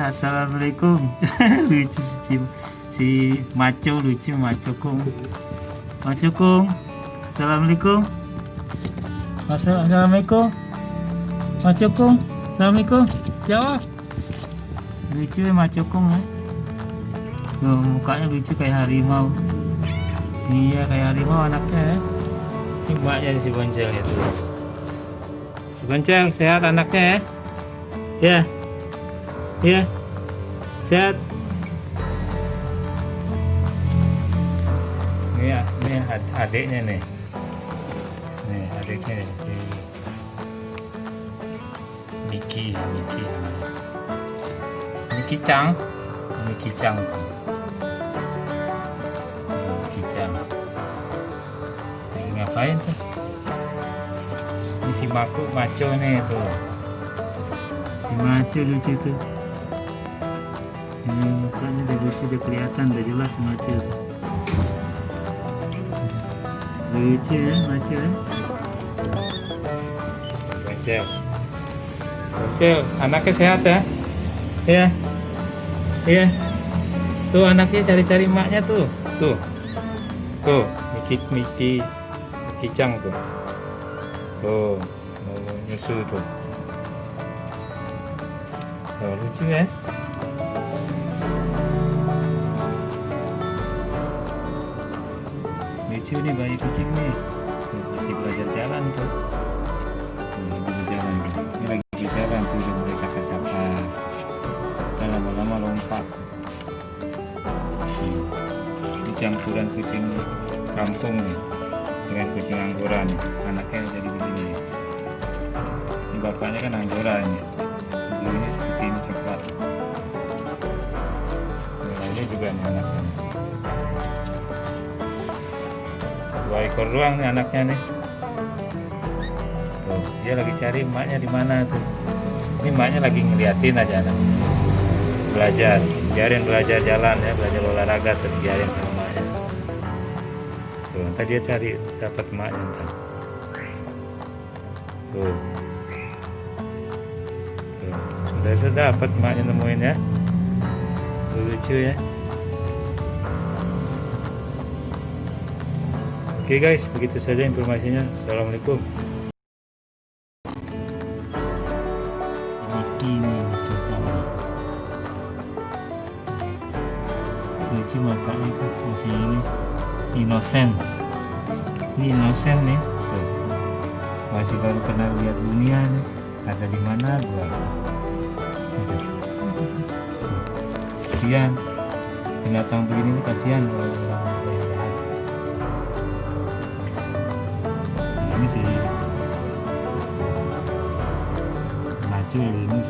Ya, assalamualaikum. Lucu si maco, lucu maco kung. Maco kung. Assalamualaikum. Assalamualaikum. Maco kung. Assalamualaikum. Jawab. Lucu ya maco kung ya. Tuh, mukanya lucu kayak harimau. Iya, kayak harimau anaknya ya. Ini mbaknya si Boncel itu. Si Boncel sehat anaknya ya. Ya. Ya. Sehat. Ini adiknya nih. Nih adiknya nih, si Miki Chang. Miki Chang. Miki Chang. Lagi ngapain tuh? Ini si maco nih tuh. Si maco lucu tuh. Ini mukanya udah lucu, udah kelihatan, udah jelas maco tuh. Lucu ya maco ya. Boncel, anaknya sehat ya? Iya. Iya. Tuh anaknya cari-cari emaknya tuh. Tuh. Miki Chang tuh. Tuh, mau nyusu tuh. Tuh, lucu ya. Lucu nih bayi kucing nih. Tuh, masih belajar jalan tuh. Ini lagi berjalan tuh, udah mulai cakap-cakap. Dan lama-lama lompat. Ini campuran kucing kampung nih dengan kucing anggoran. Anaknya jadi begini. Ini bapaknya kan anggora ini. Bulunya seperti ini coklat. Nah, ini juga nih anaknya. Dua ekor doang nih anaknya nih. Tuh, dia lagi cari emaknya di mana tuh. Ini emaknya lagi ngeliatin aja anak. Belajar, biarin belajar jalan ya, belajar olahraga tuh, biarin sama emaknya. Tuh, ntar dia cari dapat emaknya ntar. Tuh. Tuh, udah dapat emaknya nemuin ya. Tuh, lucu ya. Oke guys, begitu saja informasinya. Assalamualaikum. Lucu matanya tuh masih ini inosen nih tuh. Masih baru pernah lihat dunia nih, ada di mana gua kasihan binatang begini nih, kasihan kalau orang jahat. Ini sih maco ini